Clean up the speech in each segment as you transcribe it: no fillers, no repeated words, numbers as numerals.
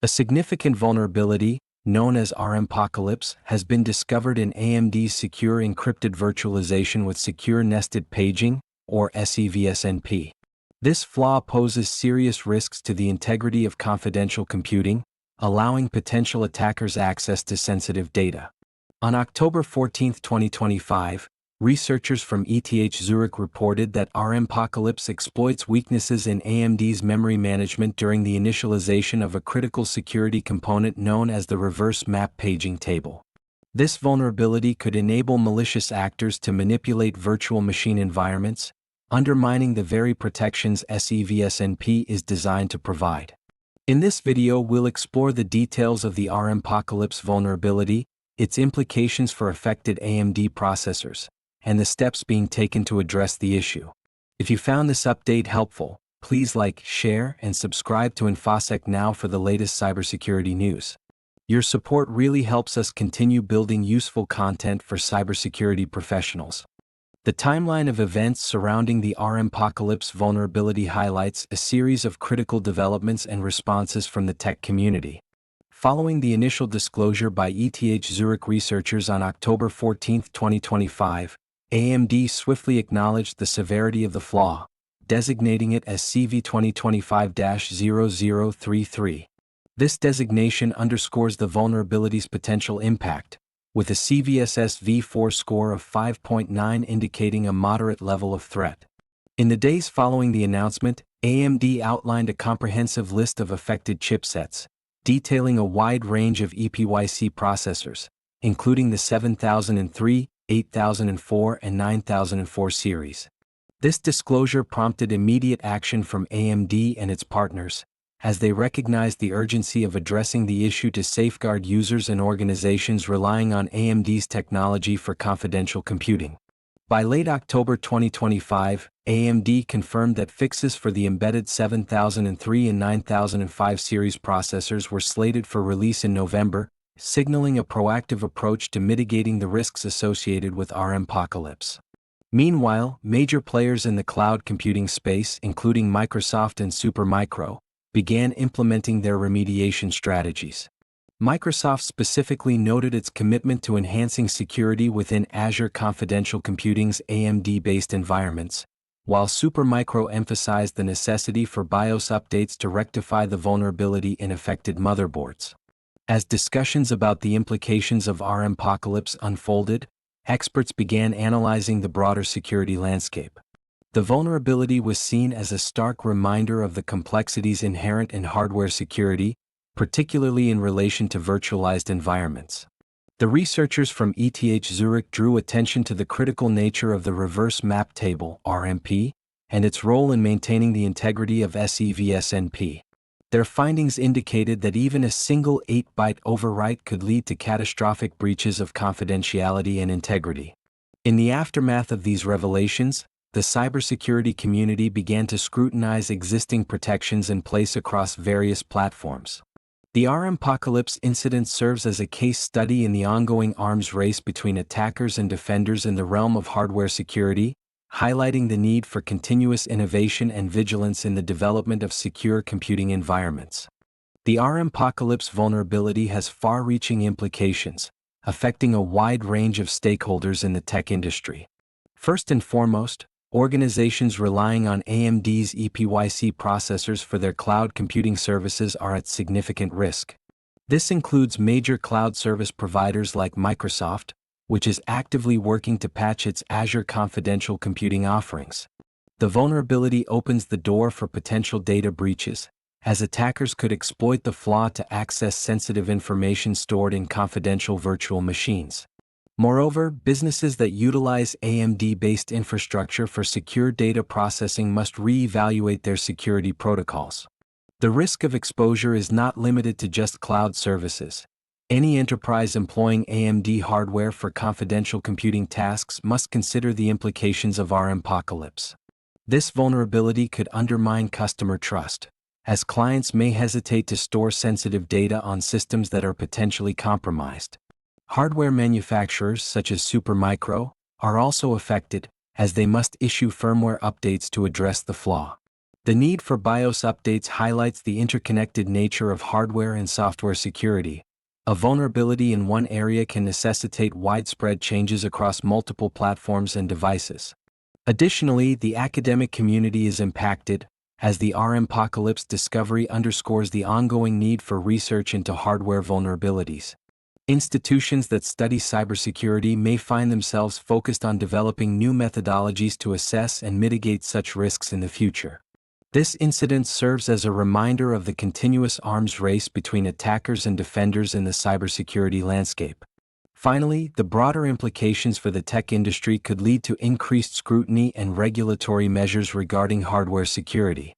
A significant vulnerability, known as RMPocalypse, has been discovered in AMD's secure encrypted virtualization with secure nested paging, or SEV-SNP. This flaw poses serious risks to the integrity of confidential computing, allowing potential attackers access to sensitive data. On October 14, 2025, researchers from ETH Zurich reported that RMPocalypse exploits weaknesses in AMD's memory management during the initialization of a critical security component known as the reverse map paging table. This vulnerability could enable malicious actors to manipulate virtual machine environments, undermining the very protections SEV-SNP is designed to provide. In this video, we'll explore the details of the RMPocalypse vulnerability, its implications for affected AMD processors, and the steps being taken to address the issue. If you found this update helpful, please like, share, and subscribe to InfoSec Now for the latest cybersecurity news. Your support really helps us continue building useful content for cybersecurity professionals. The timeline of events surrounding the RMPocalypse vulnerability highlights a series of critical developments and responses from the tech community. Following the initial disclosure by ETH Zurich researchers on October 14, 2025, AMD swiftly acknowledged the severity of the flaw, designating it as CV2025-0033. This designation underscores the vulnerability's potential impact, with a CVSS v4 score of 5.9 indicating a moderate level of threat. In the days following the announcement, AMD outlined a comprehensive list of affected chipsets, detailing a wide range of EPYC processors, including the 7003, 8004, and 9004 series. This disclosure prompted immediate action from AMD and its partners, as they recognized the urgency of addressing the issue to safeguard users and organizations relying on AMD's technology for confidential computing. By late October 2025, AMD confirmed that fixes for the embedded 7003 and 9005 series processors were slated for release in November, signaling a proactive approach to mitigating the risks associated with RMPocalypse. Meanwhile, major players in the cloud computing space, including Microsoft and Supermicro, began implementing their remediation strategies. Microsoft specifically noted its commitment to enhancing security within Azure Confidential Computing's AMD-based environments, while Supermicro emphasized the necessity for BIOS updates to rectify the vulnerability in affected motherboards. As discussions about the implications of RMPocalypse unfolded, experts began analyzing the broader security landscape. The vulnerability was seen as a stark reminder of the complexities inherent in hardware security, particularly in relation to virtualized environments. The researchers from ETH Zurich drew attention to the critical nature of the reverse map table (RMP) and its role in maintaining the integrity of SEV-SNP. Their findings indicated that even a single 8-byte overwrite could lead to catastrophic breaches of confidentiality and integrity. In the aftermath of these revelations, the cybersecurity community began to scrutinize existing protections in place across various platforms. The RMPocalypse incident serves as a case study in the ongoing arms race between attackers and defenders in the realm of hardware security, highlighting the need for continuous innovation and vigilance in the development of secure computing environments. The RMPocalypse vulnerability has far-reaching implications, affecting a wide range of stakeholders in the tech industry. First and foremost, organizations relying on AMD's EPYC processors for their cloud computing services are at significant risk. This includes major cloud service providers like Microsoft, which is actively working to patch its Azure Confidential Computing offerings. The vulnerability opens the door for potential data breaches, as attackers could exploit the flaw to access sensitive information stored in confidential virtual machines. Moreover, businesses that utilize AMD-based infrastructure for secure data processing must re-evaluate their security protocols. The risk of exposure is not limited to just cloud services. Any enterprise employing AMD hardware for confidential computing tasks must consider the implications of RMPocalypse. This vulnerability could undermine customer trust, as clients may hesitate to store sensitive data on systems that are potentially compromised. Hardware manufacturers such as Supermicro are also affected, as they must issue firmware updates to address the flaw. The need for BIOS updates highlights the interconnected nature of hardware and software security. A vulnerability in one area can necessitate widespread changes across multiple platforms and devices. Additionally, the academic community is impacted, as the RMPocalypse discovery underscores the ongoing need for research into hardware vulnerabilities. Institutions that study cybersecurity may find themselves focused on developing new methodologies to assess and mitigate such risks in the future. This incident serves as a reminder of the continuous arms race between attackers and defenders in the cybersecurity landscape. Finally, the broader implications for the tech industry could lead to increased scrutiny and regulatory measures regarding hardware security.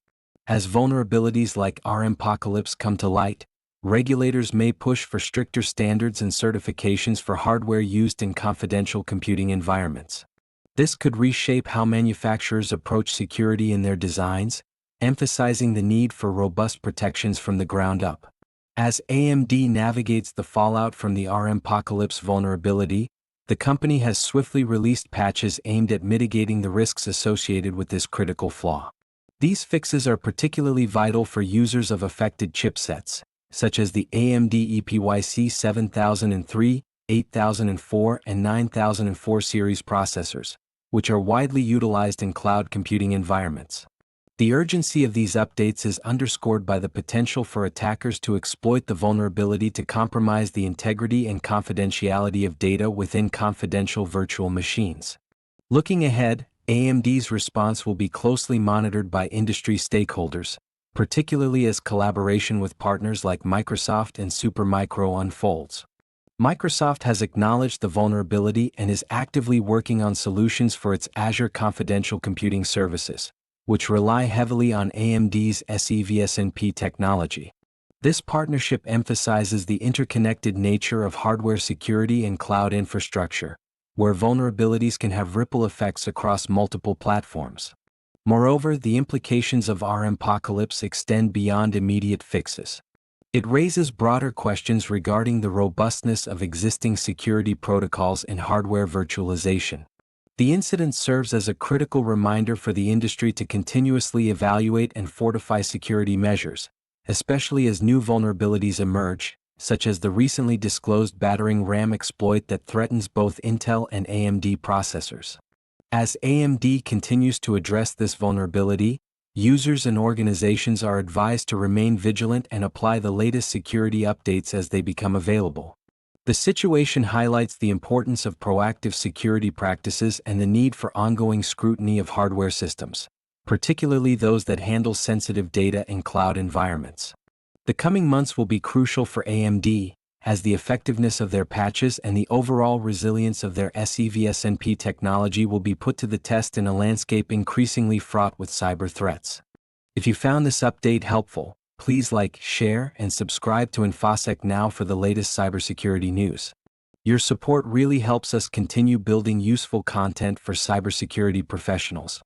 As vulnerabilities like RMPocalypse come to light, regulators may push for stricter standards and certifications for hardware used in confidential computing environments. This could reshape how manufacturers approach security in their designs, emphasizing the need for robust protections from the ground up. As AMD navigates the fallout from the RMPocalypse vulnerability, the company has swiftly released patches aimed at mitigating the risks associated with this critical flaw. These fixes are particularly vital for users of affected chipsets, such as the AMD EPYC 7003, 8004, and 9004 series processors, which are widely utilized in cloud computing environments. The urgency of these updates is underscored by the potential for attackers to exploit the vulnerability to compromise the integrity and confidentiality of data within confidential virtual machines. Looking ahead, AMD's response will be closely monitored by industry stakeholders, particularly as collaboration with partners like Microsoft and Supermicro unfolds. Microsoft has acknowledged the vulnerability and is actively working on solutions for its Azure confidential computing services, which rely heavily on AMD's SEV-SNP technology. This partnership emphasizes the interconnected nature of hardware security and cloud infrastructure, where vulnerabilities can have ripple effects across multiple platforms. Moreover, the implications of RMPocalypse extend beyond immediate fixes. It raises broader questions regarding the robustness of existing security protocols and hardware virtualization. The incident serves as a critical reminder for the industry to continuously evaluate and fortify security measures, especially as new vulnerabilities emerge, such as the recently disclosed battering RAM exploit that threatens both Intel and AMD processors. As AMD continues to address this vulnerability, users and organizations are advised to remain vigilant and apply the latest security updates as they become available. The situation highlights the importance of proactive security practices and the need for ongoing scrutiny of hardware systems, particularly those that handle sensitive data in cloud environments. The coming months will be crucial for AMD, as the effectiveness of their patches and the overall resilience of their SEV-SNP technology will be put to the test in a landscape increasingly fraught with cyber threats. If you found this update helpful, please like, share, and subscribe to InfoSec Now for the latest cybersecurity news. Your support really helps us continue building useful content for cybersecurity professionals.